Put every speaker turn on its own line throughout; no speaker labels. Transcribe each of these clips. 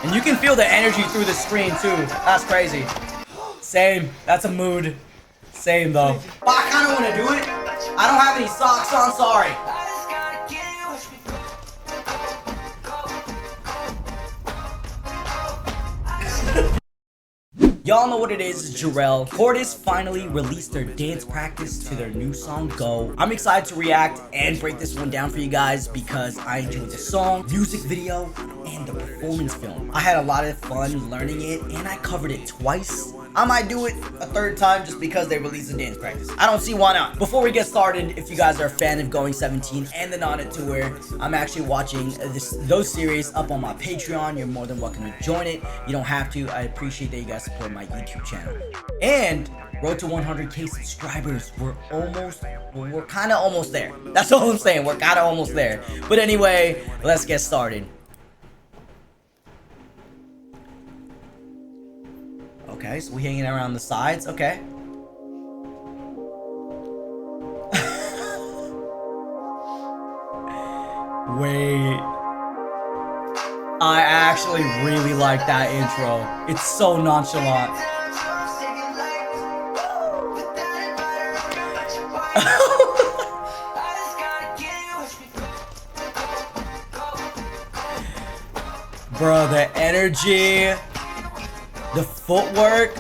And you can feel the energy through the screen too. That's crazy. Same. That's a mood. Same though. But I kind of want to do it. I don't have any socks on. Sorry. Y'all know what it is, Jarrell. CORTIS finally released their dance practice to their new song, Go. I'm excited to react and break this one down for you guys because I enjoyed the song, music video, and the performance film. I had a lot of fun learning it, and I covered it twice. I might do it a third time just because they released the dance practice. I don't see why not. Before we get started, if you guys are a fan of Going 17 and the Nana Tour, I'm actually watching those series up on my Patreon. You're more than welcome to join it. You don't have to. I appreciate that you guys support my YouTube channel. And road to 100K subscribers. We're kind of almost there. That's all I'm saying. We're kind of almost there. But anyway, let's get started. Okay, so we're hanging around the sides. Okay. Wait. I actually really like that intro. It's so nonchalant. Bro, the energy. The footwork.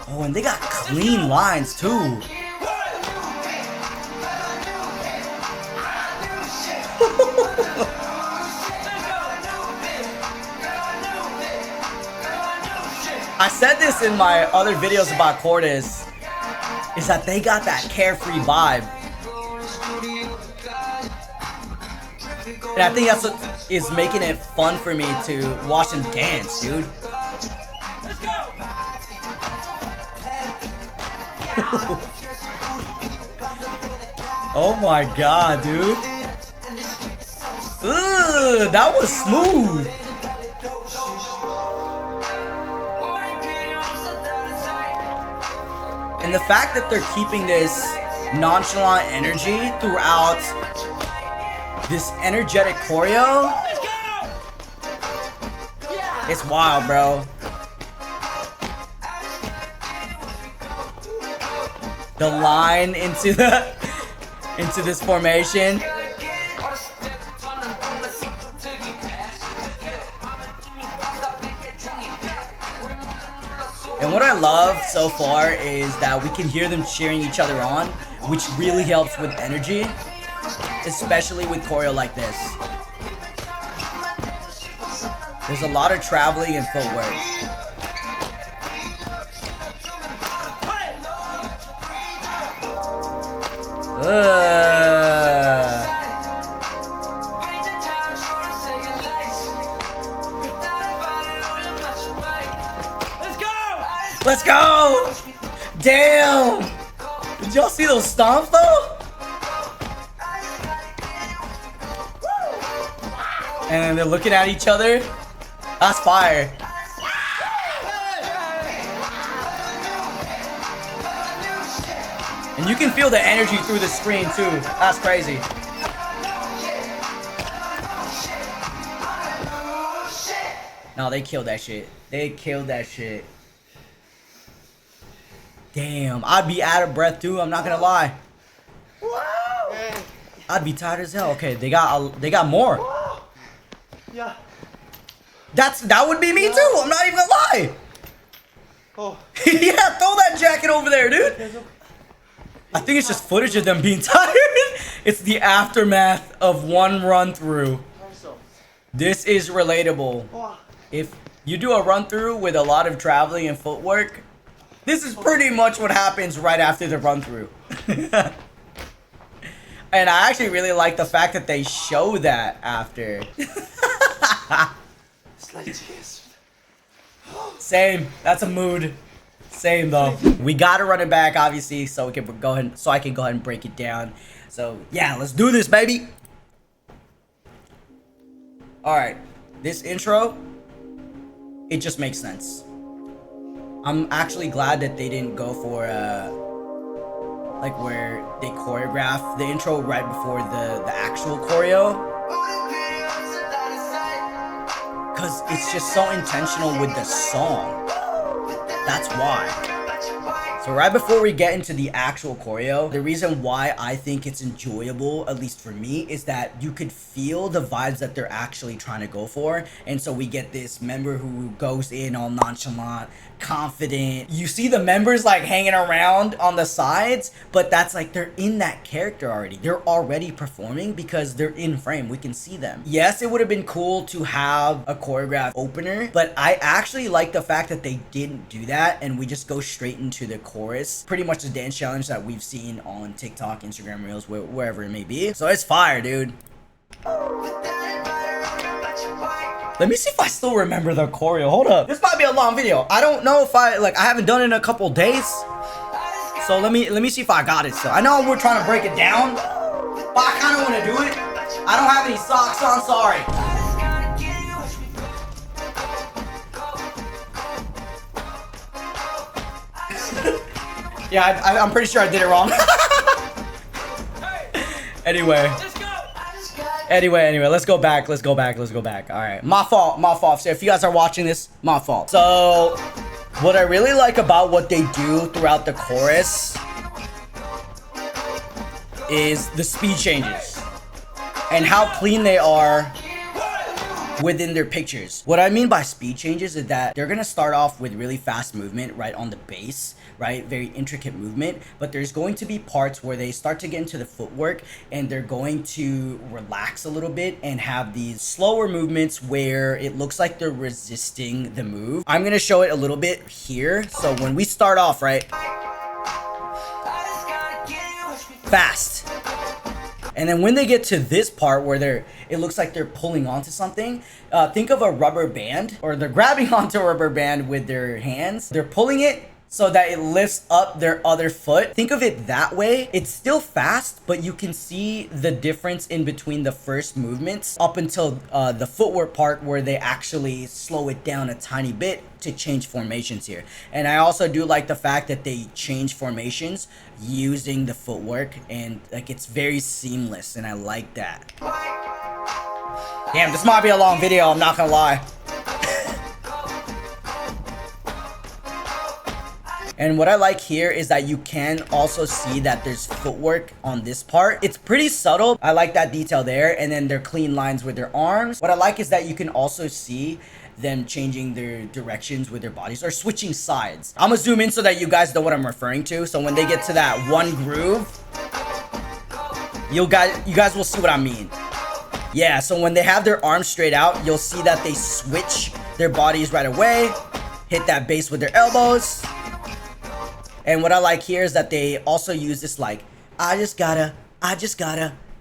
Oh, and they got clean lines too. I said this in my other videos about CORTIS, is that they got that carefree vibe. And I think that's what is making it fun for me to watch them dance, dude. Oh my god, dude. Ugh, that was smooth. And the fact that they're keeping this nonchalant energy throughout this energetic choreo, it's wild, bro. The line into this formation. And what I love so far is that we can hear them cheering each other on, which really helps with energy. Especially with choreo like this. There's a lot of traveling and footwork. Let's go! Damn! Did y'all see those stomps though? And they're looking at each other. That's fire. And you can feel the energy through the screen too. That's crazy. No, they killed that shit. They killed that shit. Damn, I'd be out of breath too. I'm not gonna lie. I'd be tired as hell. Okay, they got more.
Yeah.
That would be me too. I'm not even gonna lie. Oh. Yeah, throw that jacket over there, dude. I think it's just footage of them being tired. It's the aftermath of one run through. This is relatable. If you do a run through with a lot of traveling and footwork, this is pretty much what happens right after the run through. And I actually really like the fact that they show that after. Same. That's a mood. Same though. We gotta run it back, obviously, so we can go ahead. So I can go ahead and break it down. So yeah, let's do this, baby. All right, this intro, it just makes sense. I'm actually glad that they didn't go for like where they choreograph the intro right before the actual choreo. because it's just so intentional with the song. That's why. So right before we get into the actual choreo, the reason why I think it's enjoyable, at least for me, is that you could feel the vibes that they're actually trying to go for. And so we get this member who goes in all nonchalant, confident. You see the members like hanging around on the sides, but that's like they're in that character already. They're already performing because they're in frame. We can see them. Yes, it would have been cool to have a choreographed opener, but I actually like the fact that they didn't do that and we just go straight into the chorus. Pretty much the dance challenge that we've seen on TikTok, Instagram Reels, wherever it may be. So it's fire, dude. Let me see if I still remember the choreo. Hold up. This might be a long video. I don't know if I haven't done it in a couple days. So let me see if I got it still. I know we're trying to break it down, but I kind of want to do it. I don't have any socks on, sorry. Yeah, I'm pretty sure I did it wrong. Anyway, let's go back. All right, my fault. So if you guys are watching this, my fault. So what I really like about what they do throughout the chorus is the speed changes and how clean they are within their pictures. What I mean by speed changes is that they're gonna start off with really fast movement right on the base, right? Very intricate movement, but there's going to be parts where they start to get into the footwork and they're going to relax a little bit and have these slower movements where it looks like they're resisting the move. I'm gonna show it a little bit here. So when we start off, right? Fast. And then when they get to this part where it looks like they're pulling onto something, think of a rubber band, or they're grabbing onto a rubber band with their hands. They're pulling it so that it lifts up their other foot. Think of it that way. It's still fast, but you can see the difference in between the first movements up until the footwork part where they actually slow it down a tiny bit to change formations here. And I also do like the fact that they change formations using the footwork, and like it's very seamless, and I like that. Damn, this might be a long video, I'm not gonna lie. And what I like here is that you can also see that there's footwork on this part. It's pretty subtle. I like that detail there. And then their clean lines with their arms. What I like is that you can also see them changing their directions with their bodies or switching sides. I'm gonna zoom in so that you guys know what I'm referring to. So when they get to that one groove, you guys will see what I mean. Yeah, so when they have their arms straight out, you'll see that they switch their bodies right away, hit that base with their elbows. And what I like here is that they also use this like, I just gotta,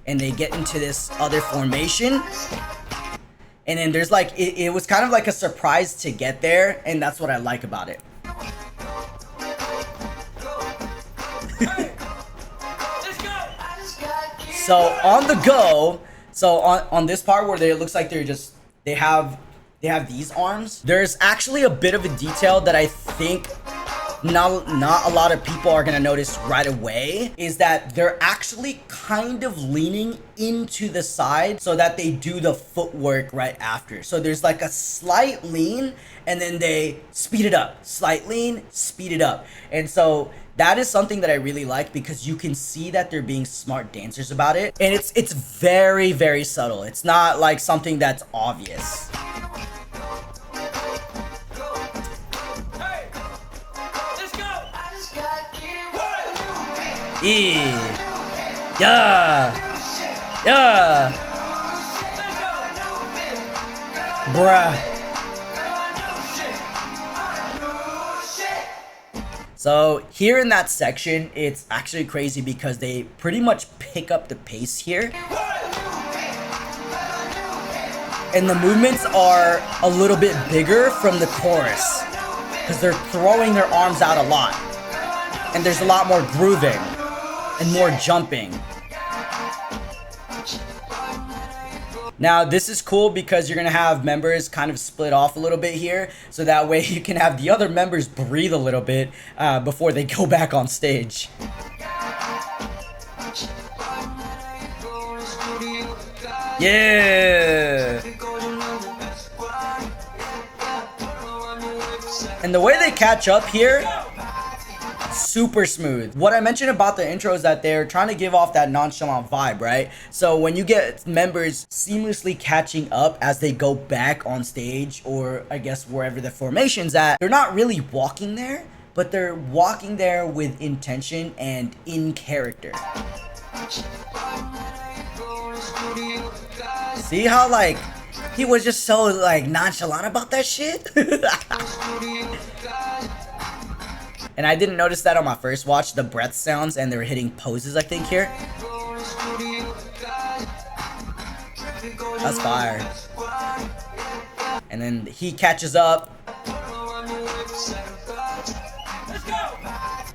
and they get into this other formation. And then there's like, it was kind of like a surprise to get there, and that's what I like about it. So on the go, so on this part where it looks like they have these arms, there's actually a bit of a detail that I think not a lot of people are gonna notice right away, is that they're actually kind of leaning into the side so that they do the footwork right after. So there's like a slight lean and then they speed it up, slight lean, speed it up. And so that is something that I really like because you can see that they're being smart dancers about it. And it's very, very subtle. It's not like something that's obvious. Yeah. Bruh. So here in that section, it's actually crazy because they pretty much pick up the pace here. And the movements are a little bit bigger from the chorus because they're throwing their arms out a lot. And there's a lot more grooving and more jumping. Now this is cool because you're gonna have members kind of split off a little bit here, so that way you can have the other members breathe a little bit before they go back on stage. Yeah. And the way they catch up here, super smooth. What I mentioned about the intro is that they're trying to give off that nonchalant vibe, right? So when you get members seamlessly catching up as they go back on stage, or I guess wherever the formation's at, they're not really walking there, but they're walking there with intention and in character. See how like he was just so like nonchalant about that shit? And I didn't notice that on my first watch, the breath sounds, and they were hitting poses, I think, here. That's fire. And then he catches up.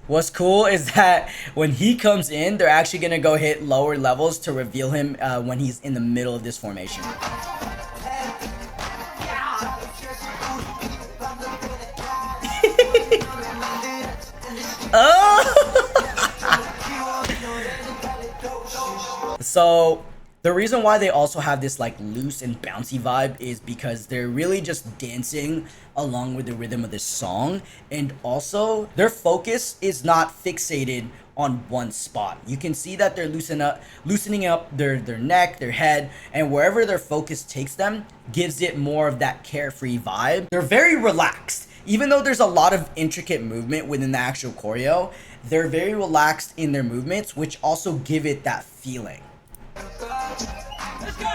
What's cool is that when he comes in, they're actually going to go hit lower levels to reveal him when he's in the middle of this formation. So the reason why they also have this like loose and bouncy vibe is because they're really just dancing along with the rhythm of this song, and also their focus is not fixated on one spot. You can see that they're loosening up their neck, their head, and wherever their focus takes them gives it more of that carefree vibe. They're very relaxed. Even though there's a lot of intricate movement within the actual choreo, they're very relaxed in their movements, which also give it that feeling. Let's go!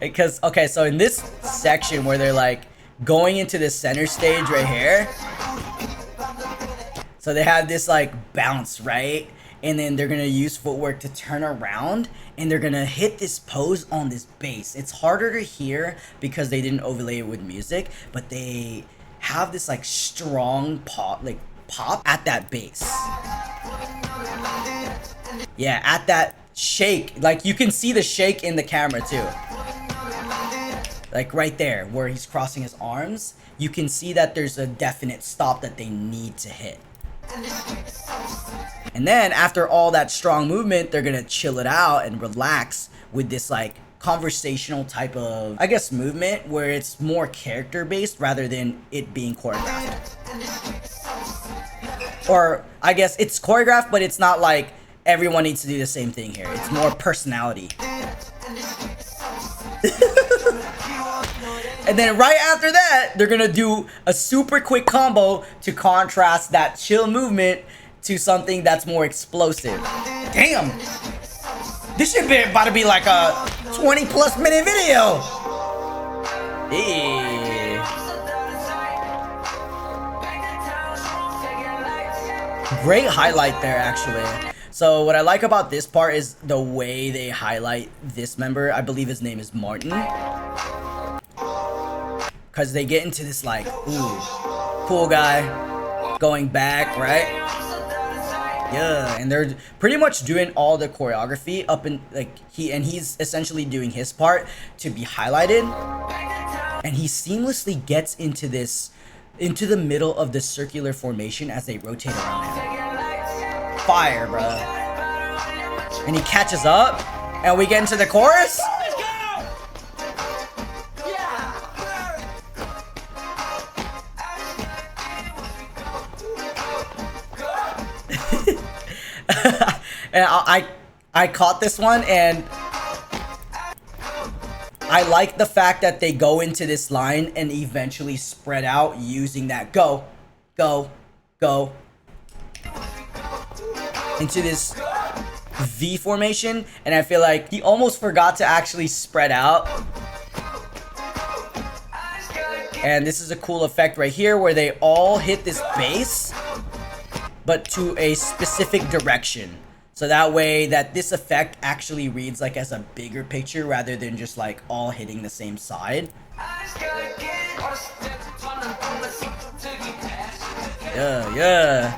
Because, okay, so in this section where they're like going into the center stage right here, so they have this like bounce, right? And then they're gonna use footwork to turn around, and they're gonna hit this pose on this bass. It's harder to hear because they didn't overlay it with music, but they have this like strong pop at that bass. Yeah, at that shake. Like you can see the shake in the camera too. Like right there where he's crossing his arms, you can see that there's a definite stop that they need to hit. And then after all that strong movement, they're gonna chill it out and relax with this like conversational type of, I guess, movement where it's more character based rather than it being choreographed. Or I guess it's choreographed, but it's not like everyone needs to do the same thing here. It's more personality. And then right after that, they're gonna do a super quick combo to contrast that chill movement to something that's more explosive. Damn! This should be about to be like a 20+ minute video! Hey. Great highlight there, actually. So what I like about this part is the way they highlight this member. I believe his name is Martin. Because they get into this like, ooh, cool guy, going back, right? Yeah, and they're pretty much doing all the choreography up in like he's essentially doing his part to be highlighted. And he seamlessly gets into the middle of the circular formation as they rotate around him. Fire, bro. And he catches up, and we get into the chorus. And I caught this one, and I like the fact that they go into this line and eventually spread out using that go into this V formation, and I feel like he almost forgot to actually spread out. And this is a cool effect right here where they all hit this bass, but to a specific direction. So that way that this effect actually reads like as a bigger picture rather than just like all hitting the same side. Yeah.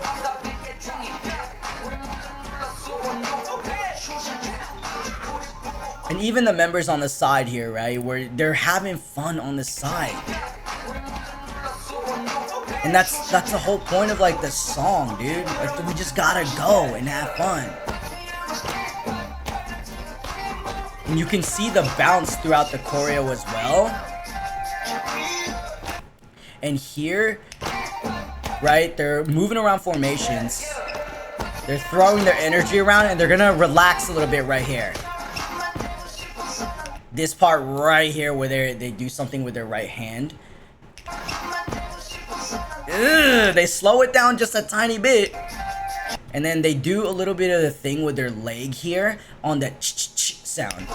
And even the members on the side here, right, where they're having fun on the side. And that's the whole point of like the song, dude. Like we just gotta go and have fun. And you can see the bounce throughout the choreo as well. And here, right, they're moving around formations. They're throwing their energy around and they're gonna relax a little bit right here. This part right here where they do something with their right hand. Ugh, they slow it down just a tiny bit. And then they do a little bit of the thing with their leg here on the ch-ch-ch sound.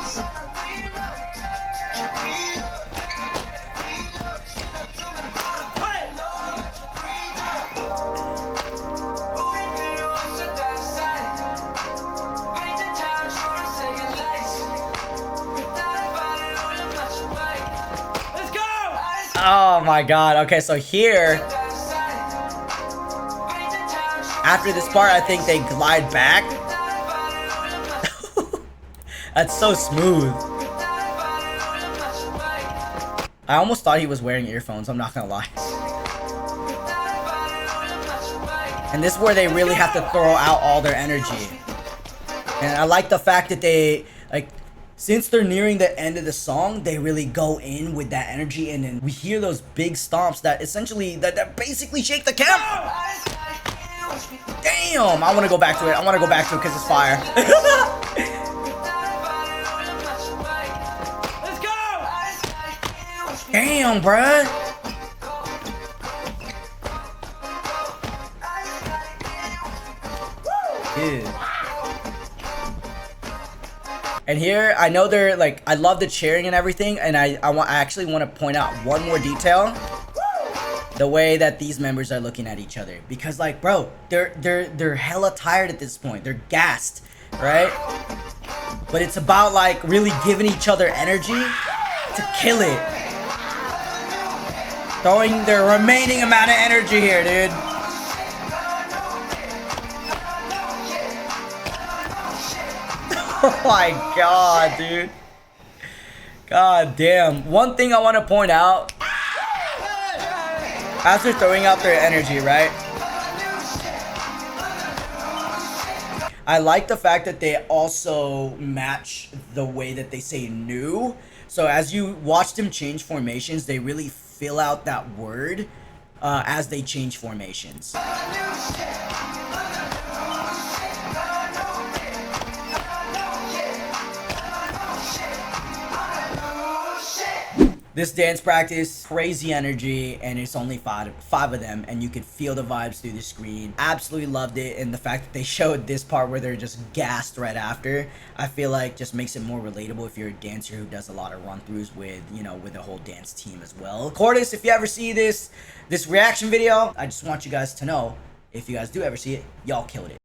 Oh my god. Okay, so here, after this part, I think they glide back. That's so smooth. I almost thought he was wearing earphones, I'm not gonna lie. And this is where they really have to throw out all their energy. And I like the fact that they, like, since they're nearing the end of the song, they really go in with that energy, and then we hear those big stomps that essentially, that basically shake the camp. Damn, I want to go back to it. I want to go back to it because it's fire.
Let's go!
Damn, bruh. Dude. And here, I know they're like, I love the cheering and everything, and I actually want to point out one more detail. The way that these members are looking at each other, because like, bro, they're hella tired at this point. They're gassed, right? But it's about like really giving each other energy to kill it. Throwing their remaining amount of energy here, dude. Oh my god, dude. God damn. One thing I want to point out, as they're throwing out their energy, right? I like the fact that they also match the way that they say new. So as you watch them change formations, they really fill out that word as they change formations. This dance practice, crazy energy, and it's only five of them, and you could feel the vibes through the screen. Absolutely loved it, and the fact that they showed this part where they're just gassed right after, I feel like just makes it more relatable if you're a dancer who does a lot of run-throughs with, you know, with the whole dance team as well. CORTIS, if you ever see this reaction video, I just want you guys to know, if you guys do ever see it, y'all killed it.